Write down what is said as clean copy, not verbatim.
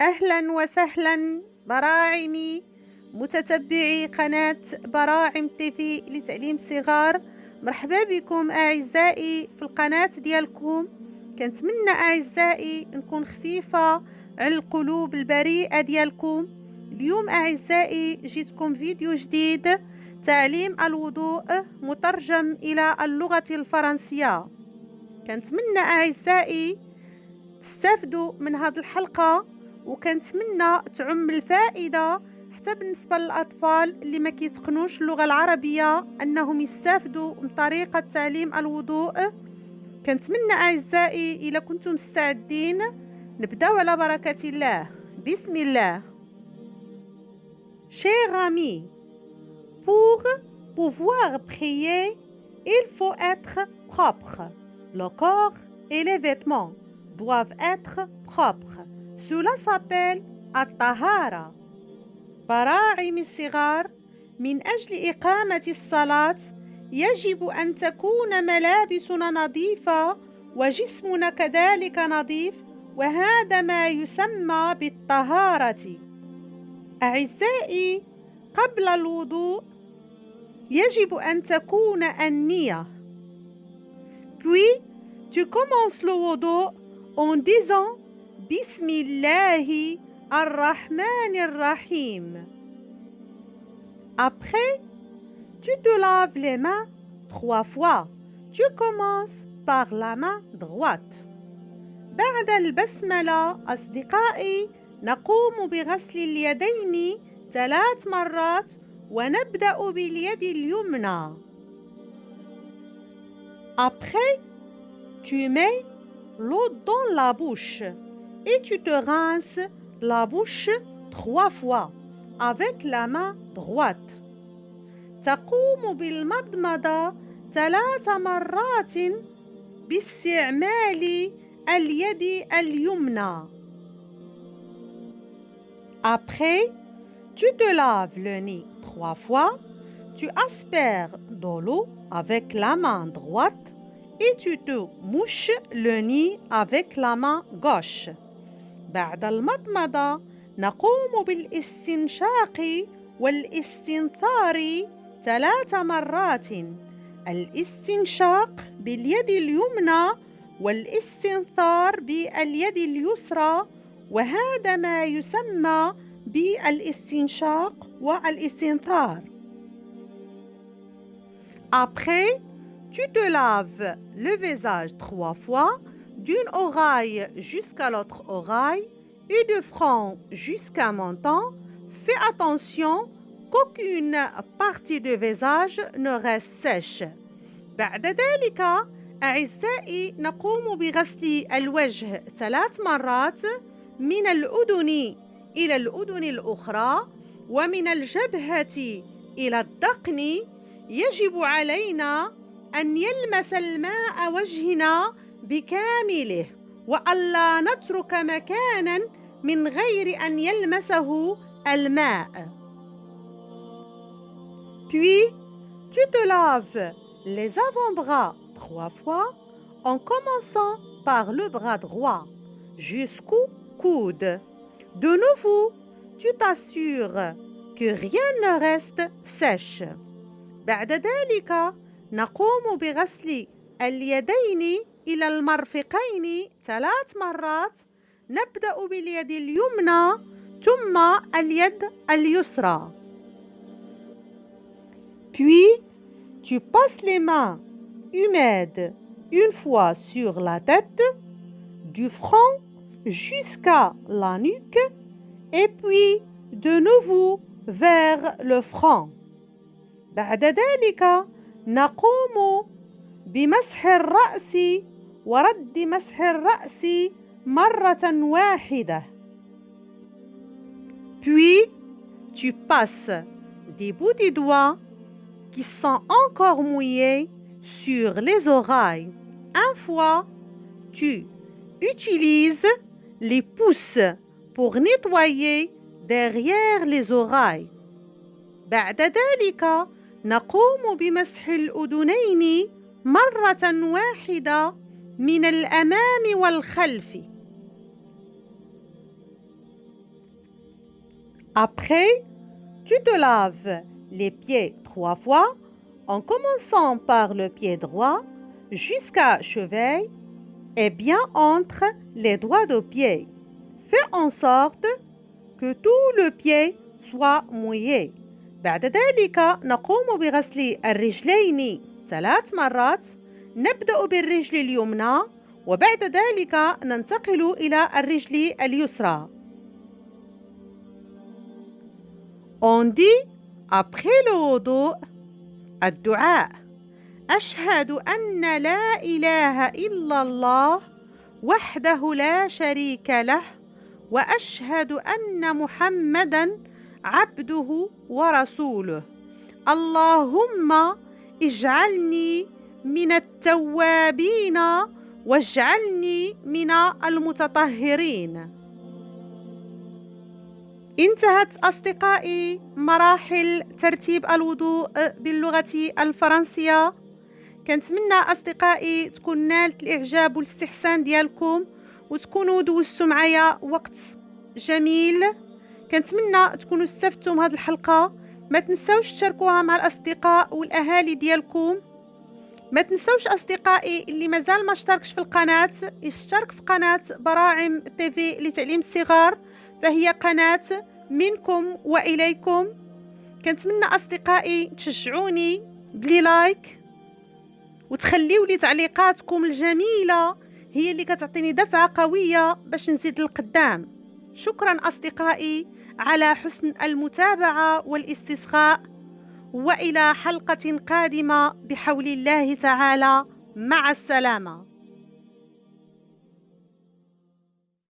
أهلا وسهلا براعمي متتبعي قناة براعم تيفي لتعليم الصغار. مرحبا بكم أعزائي في القناة ديالكم. كنتمنى أعزائي نكون خفيفة على القلوب البريئة ديالكم. اليوم أعزائي جيتكم فيديو جديد تعليم الوضوء مترجم إلى اللغة الفرنسية. كنتمنى أعزائي تستافدوا من هذه الحلقة، وكنتمنى تعم الفائدة حتى بالنسبة للأطفال اللي ما كيتقنوش اللغة العربية أنهم يستافدوا من طريقة تعليم الوضوء. كنتمنى أعزائي إذا كنتم مستعدين نبداو على بركة الله. بسم الله. Chers amis, pour pouvoir prier, il faut être propre. Le corps et les vêtements doivent être propres. Cela s'appelle الطهارة. براعم الصغار، من أجل إقامة الصلاة يجب أن تكون ملابسنا نظيفة وجسمنا كذلك نظيف، وهذا ما يسمى بالطهارة. أعزائي، قبل الوضوء يجب أن تكون النية. Puis tu commences le wudu en disant Bismillahi ar-Rahman ar-Rahim. Après, tu te laves les mains 3 fois. Tu commences par la main droite. بعد البسملة أصدقائي نقوم بغسل اليدين 3 مرات ونبدأ باليد اليمنى. Après, tu mets l'eau dans la bouche et tu te rinces la bouche 3 fois avec la main droite. تقوم بالمضمضة 3 مرات باستعمال اليد اليمنى. Après, tu te laves le nez 3 fois. Tu aspires de l'eau avec la main droite et tu te mouches le nez avec la main gauche. بعد المضمضة نقوم بالاستنشاق والاستنثار 3 مرات. الاستنشاق باليد اليمنى والاستنثار باليد اليسرى، وهذا ما يسمى بالاستنشاق والاستنثار. Après, tu te laves le visage 3 fois, d'une oreille jusqu'à l'autre oreille et du front jusqu'à menton. Fais attention qu'aucune partie du visage ne reste sèche. بعد ذلك أعزائي نقوم بغسل الوجه 3 مرات، من الأذن إلى الأذن الأخرى ومن الجبهة إلى الذقن. يجب علينا أن يلمس الماء وجهنا بكامله وألا نترك مكانا من غير أن يلمسه الماء. Puis, tu te laves les avant-bras 3 fois en commençant par le bras droit jusqu'au coude. De nouveau, tu t'assures que rien ne reste sèche. بعد ذلك نقوم بغسل اليدين إلى المرفقين 3 مرات. نبدأ باليد اليمنى ثم اليد اليسرى. Puis, tu passes les mains humide une fois sur la tête, du front jusqu'à la nuque, et puis de nouveau vers le front. بعد ذلك نقوم بمسح الرأس ورد مسح الرأس مرة واحدة. Puis, tu passes des bouts de doigts qui sont encore mouillés sur les oreilles. Une fois, tu utilises les pouces pour nettoyer derrière les oreilles. بعد ذلك نقوم بمسح الأذنين مرة واحدة من الأمام والخلف. Après, tu te laves les pieds 3 fois en commençant par le pied droit jusqu'à cheville et bien entre les doigts de pied. Fais en sorte que tout le pied soit mouillé. بعد ذلك نقوم بغسل الرجلين 3 مرات. نبدأ بالرجل اليمنى وبعد ذلك ننتقل إلى الرجل اليسرى. On dit après le wudu الدعاء أشهد أن لا إله إلا الله وحده لا شريك له وأشهد أن محمدا عبده ورسوله اللهم اجعلني من التوابين واجعلني من المتطهرين. انتهت أصدقائي مراحل ترتيب الوضوء باللغة الفرنسية. كنتمنى أصدقائي تكون نالت الإعجاب والاستحسان ديالكم وتكونوا دوزتوا معايا وقت جميل. كنتمنى تكونوا استفدتوا من هذه الحلقة. ما تنسوش تشاركوها مع الأصدقاء والأهالي ديالكم. ما تنسوش أصدقائي اللي مازال ما اشتركش في القناة يشترك في قناة براعم تيفي لتعليم الصغار، فهي قناة منكم وإليكم. كنتمنى أصدقائي تشجعوني بلي لايك وتخليو لي تعليقاتكم الجميلة، هي اللي كتعطيني دفعة قوية باش نزيد للقدام. شكرا أصدقائي على حسن المتابعة والاستسخاء، وإلى حلقة قادمة بحول الله تعالى. مع السلامة.